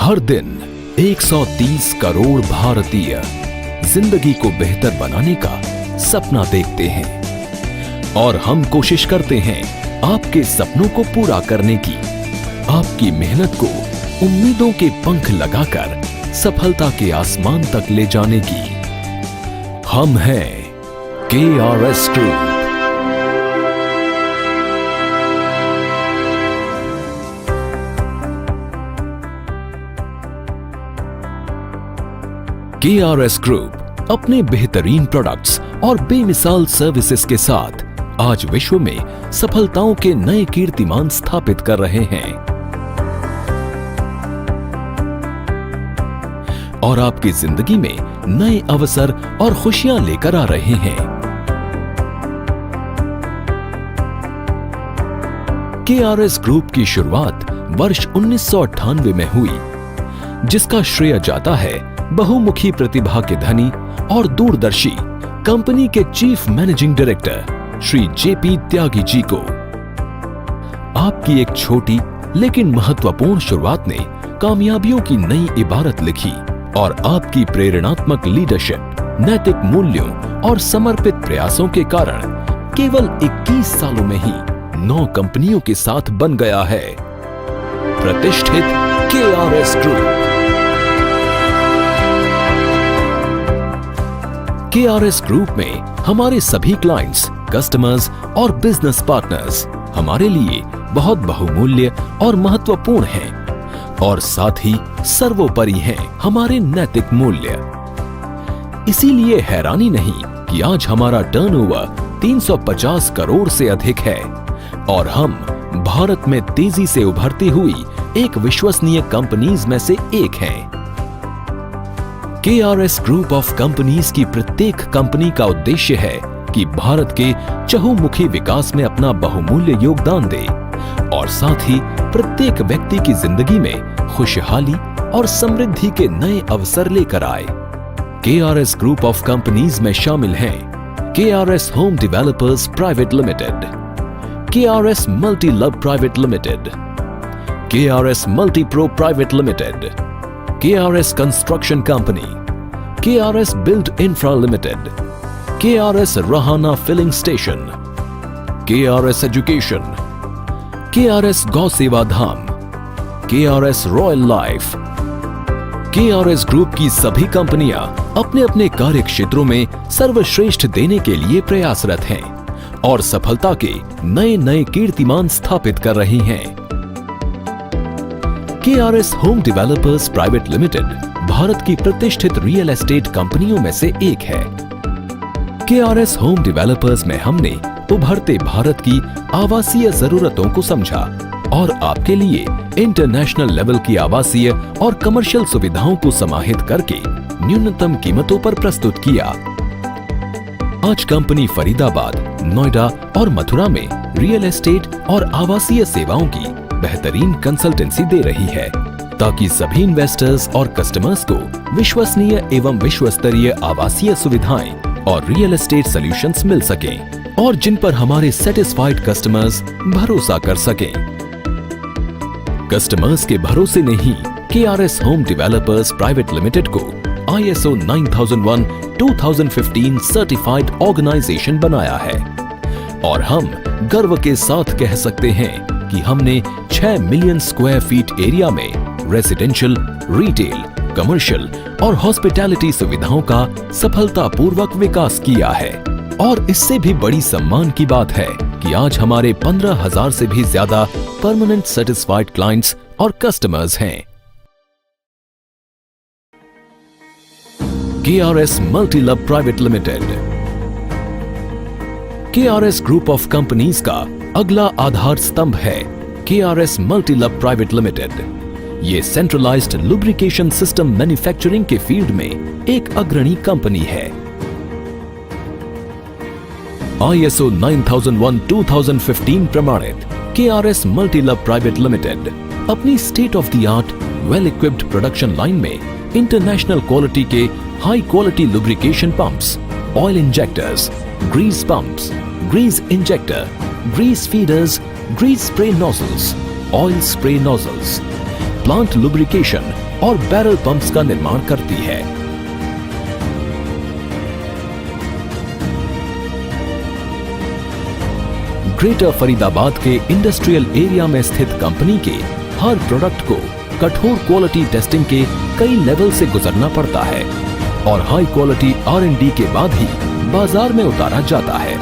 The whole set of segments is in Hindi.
हर दिन 130 करोड़ भारतीय जिंदगी को बेहतर बनाने का सपना देखते हैं और हम कोशिश करते हैं आपके सपनों को पूरा करने की, आपकी मेहनत को उम्मीदों के पंख लगाकर सफलता के आसमान तक ले जाने की। हम हैं KRS ग्रुप। KRS ग्रुप अपने बेहतरीन प्रोडक्ट्स और बेमिसाल सर्विसेज के साथ आज विश्व में सफलताओं के नए कीर्तिमान स्थापित कर रहे हैं और आपकी जिंदगी में नए अवसर और खुशियां लेकर आ रहे हैं। KRS ग्रुप की शुरुआत वर्ष 1998 में हुई, जिसका श्रेय जाता है बहुमुखी प्रतिभा के धनी और दूरदर्शी कंपनी के chief managing director Shri JP Tyagi ji को। आपकी एक छोटी लेकिन महत्वपूर्ण शुरुआत ने कामयाबियों की नई इबारत लिखी और आपकी प्रेरणात्मक लीडरशिप, नैतिक मूल्यों और समर्पित प्रयासों के कारण केवल 21 सालों में ही 9 कंपनियों के साथ बन गया है प्रतिष्ठित KRS ग्रुप। KRS ग्रुप में हमारे सभी क्लाइंट्स, कस्टमर्स और बिजनेस पार्टनर्स हमारे लिए बहुत बहुमूल्य और महत्वपूर्ण हैं और साथ ही सर्वोपरि हैं हमारे नैतिक मूल्य। इसीलिए हैरानी नहीं कि आज हमारा टर्नओवर 350 करोड़ से अधिक है और हम भारत में तेजी से उभरती हुई एक विश्वसनीय कंपनीज में से एक हैं। KRS ग्रुप ऑफ कंपनीज की प्रत्येक कंपनी का उद्देश्य है कि भारत के चहुमुखी विकास में अपना बहुमूल्य योगदान दे और साथ ही प्रत्येक व्यक्ति की जिंदगी में खुशहाली और समृद्धि के नए अवसर लेकर आए। KRS ग्रुप ऑफ कंपनीज में शामिल हैं KRS home developers private limited, KRS multi love private limited, KRS multi pro private limited, KRS construction company, KRS build infra limited, KRS Rahana filling station, KRS education, KRS गौ सेवा धाम, KRS royal life. KRS group की सभी कंपनियां अपने अपने कार्य क्षेत्रों में सर्वश्रेष्ठ देने के लिए प्रयासरत हैं और सफलता के नए नए कीर्तिमान स्थापित कर रही हैं। KRS home developers private limited Bharat की प्रतिष्ठित रियल एस्टेट कंपनियों में से एक है। KRS होम डेवलपर्स में हमने उभरते भारत की आवासीय जरूरतों को समझा और आपके लिए इंटरनेशनल लेवल की आवासीय और कमर्शियल सुविधाओं को समाहित करके न्यूनतम कीमतों पर प्रस्तुत किया। आज कंपनी फरीदाबाद, नोएडा और मथुरा में रियल एस्टेट और आवासीय सेवाओं की बेहतरीन कंसल्टेंसी दे रही है ताकि सभी इन्वेस्टर्स और कस्टमर्स को विश्वसनीय एवं विश्वस्तरीय आवासीय सुविधाएं और रियल एस्टेट सॉल्यूशंस मिल सकें और जिन पर हमारे सेटिस्फाइड कस्टमर्स भरोसा कर सकें। कस्टमर्स के भरोसे ने ही KRS home developers private limited को ISO 9001:2015 सर्टिफाइड ऑर्गेनाइजेशन बनाया है और हम गर्व के साथ कह सकते हैं कि हमने 6 मिलियन स्क्वायर फीट एरिया में रेजिडेंशियल, रिटेल, कमर्शियल और हॉस्पिटैलिटी सुविधाओं का सफलतापूर्वक विकास किया है। और इससे भी बड़ी सम्मान की बात है कि आज हमारे 15,000 से भी ज्यादा परमानेंट सेटिस्फाइड क्लाइंट्स और कस्टमर्स हैं। KRS multi love private limited. KRS group of companies का अगला आधार स्तंभ है KRS multi love private limited. ये सेंट्रलाइज्ड लुब्रिकेशन सिस्टम मैन्युफैक्चरिंग के फील्ड में एक अग्रणी कंपनी है। ISO 9001:2015 प्रमाणित KRS multi love private limited अपनी state of the art well equipped production line में इंटरनेशनल क्वालिटी के high quality lubrication pumps, oil injectors, grease pumps, Greece injector, grease feeders, grease spray nozzles, oil spray nozzles, plant lubrication और बैरल पंप्स का निर्माण करती है। ग्रेटर फरीदाबाद के इंडस्ट्रियल एरिया में स्थित कंपनी के हर प्रोडक्ट को कठोर क्वालिटी टेस्टिंग के कई लेवल से गुजरना पड़ता है और हाई क्वालिटी R&D के बाद ही बाजार में उतारा जाता है।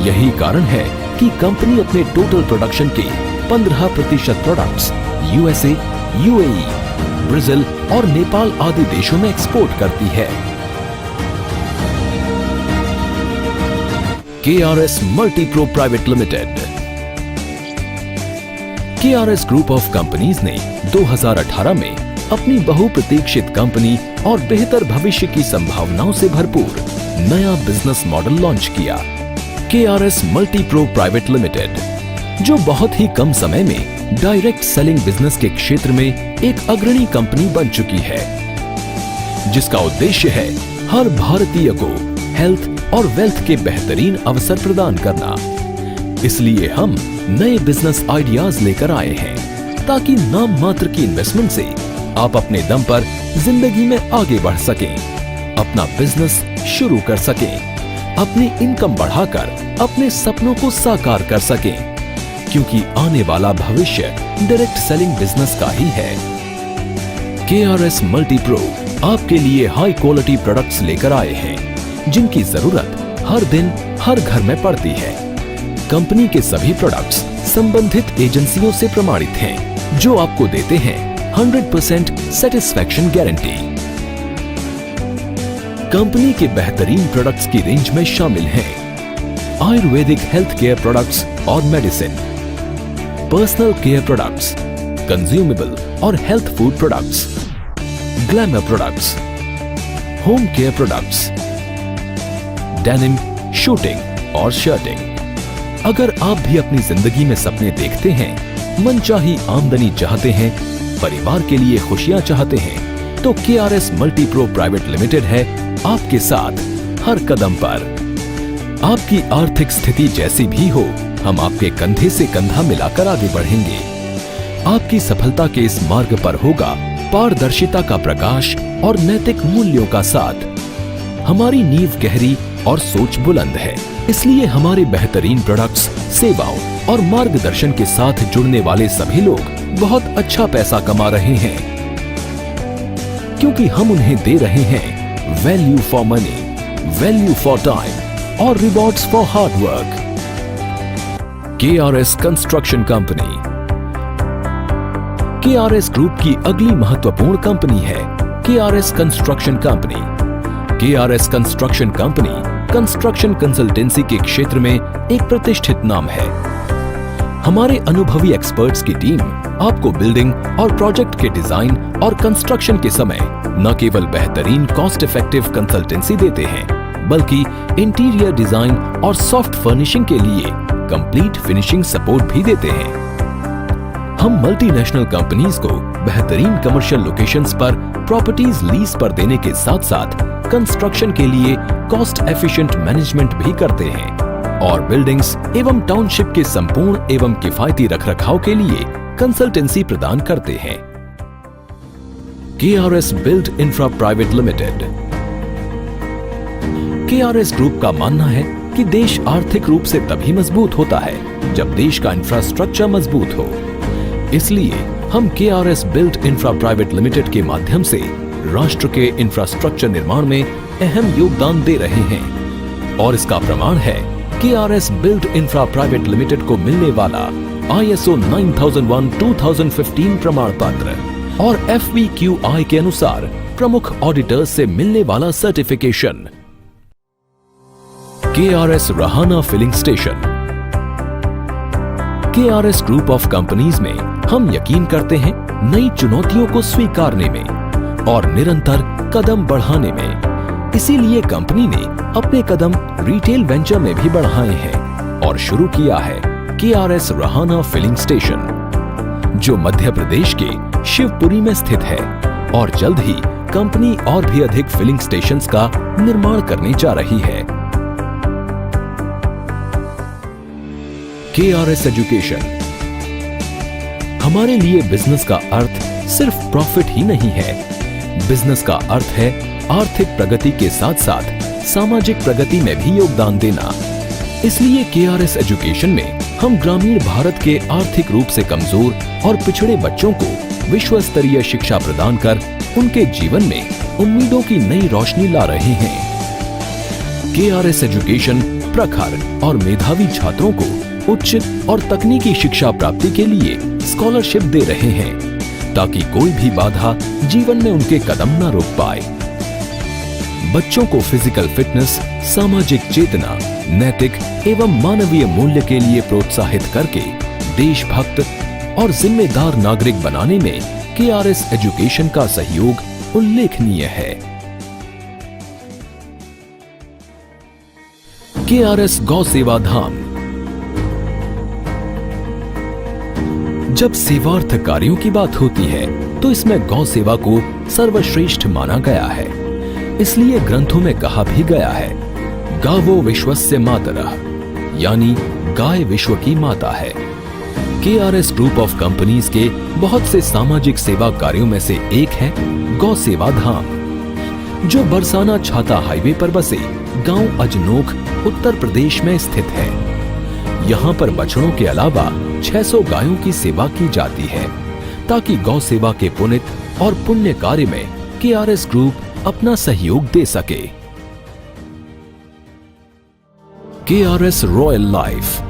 यही कारण है कि कंपनी अपने टोटल प्रोडक्शन के 15% प्रोडक्ट्स USA, UAE, ब्राजील और नेपाल आदि देशों में एक्सपोर्ट करती है। KRS multipro private limited. KRS group of companies ने 2018 में अपनी बहुप्रतीक्षित कंपनी और बेहतर भविष्य की संभावनाओं से भरपूर नया बिजनेस मॉडल लॉन्च किया, KRS मल्टीप्रो प्राइवेट लिमिटेड, जो बहुत ही कम समय में डायरेक्ट सेलिंग बिजनेस के क्षेत्र में एक अग्रणी कंपनी बन चुकी है, जिसका उद्देश्य है हर भारतीय को हेल्थ और वेल्थ के बेहतरीन अवसर प्रदान करना। इसलिए हम नए बिजनेस आइडियाज लेकर आए हैं ताकि नाम मात्र की इन्वेस्टमेंट से आप अपने दम पर जिंदगी में आगे बढ़ सकें, अपना बिजनेस शुरू कर सकें, अपनी इनकम बढ़ाकर अपने सपनों को साकार कर सकें, क्योंकि आने वाला भविष्य डायरेक्ट सेलिंग बिजनेस का ही है। KRS मल्टीप्रो आपके लिए हाई क्वालिटी प्रोडक्ट्स लेकर आए हैं जिनकी जरूरत हर दिन हर घर में पड़ती है। कंपनी के सभी प्रोडक्ट्स संबंधित एजेंसियों से प्रमाणित हैं, जो आपको देते हैं 100% सेटिस्फैक्शन गारंटी। कंपनी के बेहतरीन प्रोडक्ट्स की रेंज में शामिल हैं आयुर्वेदिक हेल्थ केयर प्रोडक्ट्स और medicine, personal care products, consumable और health food products, glamour products, home care products, denim, suiting और शर्टिंग। अगर आप भी अपनी जिंदगी में सपने देखते हैं, मनचाही आमदनी चाहते हैं, परिवार के लिए खुशियां चाहते हैं, तो KRS मल्टीप्रो प्राइवेट लिमिटेड है आपके साथ हर कदम पर। आपकी आर्थिक स्थिति जैसी भी हो, हम आपके कंधे से कंधा मिलाकर आगे बढ़ेंगे। आपकी सफलता के इस मार्ग पर होगा पारदर्शिता का प्रकाश और नैतिक मूल्यों का साथ। हमारी नींव गहरी और सोच बुलंद है, इसलिए हमारे बेहतरीन प्रोडक्ट्स, सेवाओं और मार्गदर्शन के साथ जुड़ने वाले सभी लोग बहुत अच्छा पैसा कमा रहे हैं, क्योंकि हम उन्हें दे रहे हैं value for money, value for time और rewards for hard work. KRS construction company. KRS group की अगली महत्वपूर्ण कंपनी है KRS construction company. KRS construction company construction consultancy के क्षेत्र में एक प्रतिष्ठित नाम है। हमारे अनुभवी एक्सपर्ट्स की टीम आपको बिल्डिंग और प्रोजेक्ट के डिजाइन और कंस्ट्रक्शन के समय न केवल बेहतरीन कॉस्ट इफेक्टिव कंसल्टेंसी देते हैं, बल्कि इंटीरियर डिजाइन और सॉफ्ट फर्निशिंग के लिए कंप्लीट फिनिशिंग सपोर्ट भी देते हैं। हम मल्टीनेशनल कंपनीज को बेहतरीन कमर्शियल लोकेशंस पर प्रॉपर्टीज लीज पर देने के साथ साथ कंस्ट्रक्शन के लिए कॉस्ट एफिशिएंट मैनेजमेंट भी करते हैं और बिल्डिंग्स एवं टाउनशिप के संपूर्ण एवं किफायती रखरखाव के लिए कंसल्टेंसी प्रदान करते हैं। KRS build infra private limited. KRS group का मानना है कि देश आर्थिक रूप से तभी मजबूत होता है जब देश का इंफ्रास्ट्रक्चर मजबूत हो। इसलिए हम KRS build infra private limited के माध्यम से राष्ट्र के इंफ्रास्ट्रक्चर निर्माण में अहम योगदान दे रहे हैं और इसका प्रमाण है KRS build infra private limited को मिलने वाला ISO 9001:2015 प्रमाण पत्र और FVQI के अनुसार प्रमुख ऑडिटर्स से मिलने वाला certification. KRS Rahana filling station. KRS group of companies में हम यकीन करते हैं नई चुनौतियों को स्वीकारने में और निरंतर कदम बढ़ाने में। इसीलिए कंपनी ने अपने कदम रिटेल वेंचर में भी बढ़ाए हैं और शुरू किया है KRS रहाना फिलिंग स्टेशन, जो मध्य प्रदेश के शिवपुरी में स्थित है और जल्द ही कंपनी और भी अधिक फिलिंग स्टेशंस का निर्माण करने जा रही है। KRS education. हमारे लिए बिजनेस का अर्थ सिर्फ प्रॉफिट ही नहीं है। बिजनेस का अर्थ है आर्थिक प्रगति के साथ साथ सामाजिक प्रगति में भी योगदान देना। इसलिए KRS एजुकेशन में हम ग्रामीण भारत के आर्थिक रूप से कमजोर और पिछड़े बच्चों को विश्व स्तरीय शिक्षा प्रदान कर उनके जीवन में उम्मीदों की नई रोशनी ला रहे हैं। KRS एजुकेशन प्रखर और मेधावी छात्रों को उच्च और तकनीकी शिक्षा प्राप्ति के लिए स्कॉलरशिप दे रहे हैं ताकि कोई भी बाधा जीवन में उनके कदम न रोक पाए। बच्चों को फिजिकल फिटनेस, सामाजिक चेतना, नैतिक एवं मानवीय मूल्य के लिए प्रोत्साहित करके देशभक्त और जिम्मेदार नागरिक बनाने में KRS एजुकेशन का सहयोग उल्लेखनीय है। KRS गौ सेवा धाम। जब सेवार्थ कार्यों की बात होती है तो इसमें गौ सेवा को सर्वश्रेष्ठ माना गया है। इसलिए ग्रंथों में कहा भी गया है, गावो विश्वस्य मातरः, यानी गाय विश्व की माता है। KRS ग्रुप ऑफ कंपनीज के बहुत से सामाजिक सेवा कार्यों में से एक है गौ सेवा धाम, जो बरसाना छाता हाईवे पर बसे गांव अजनोख उत्तर प्रदेश में स्थित है। यहाँ पर बछड़ों के अलावा 600 गायों की सेवा की जाती है ताकि गौ सेवा के पुनित और पुण्य कार्य में KRS ग्रुप अपना सहयोग दे सके। KRS royal life.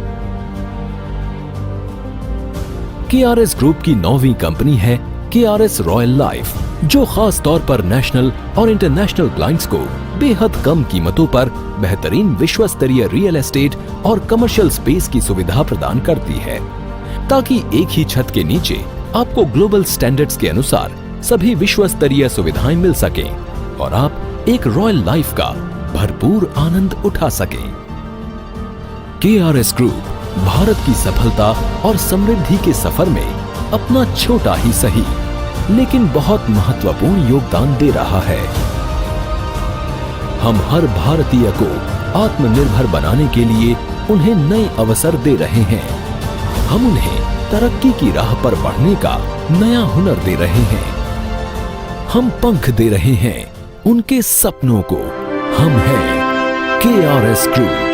KRS group की 9वीं कंपनी है KRS रॉयल लाइफ, जो खास तौर पर नेशनल और इंटरनेशनल क्लाइंट्स को बेहद कम कीमतों पर बेहतरीन विश्व स्तरीय रियल एस्टेट और कमर्शियल स्पेस की सुविधा प्रदान करती है ताकि एक ही छत के नीचे आपको ग्लोबल स्टैंडर्ड्स के अनुसार सभी विश्व स्तरीय सुविधाएं मिल सकें और आप एक रॉयल लाइफ का भरपूर आनंद उठा सकें। KRS ग्रुप भारत की सफलता और समृद्धि के सफर में अपना छोटा ही सही लेकिन बहुत महत्वपूर्ण योगदान दे रहा है। हम हर भारतीय को आत्मनिर्भर बनाने के लिए उन्हें नए अवसर दे रहे हैं। हम उन्हें तरक्की की राह पर बढ़ने का नया हुनर दे रहे हैं। हम पंख दे रहे हैं उनके सपनों को। हम हैं KRS ग्रुप।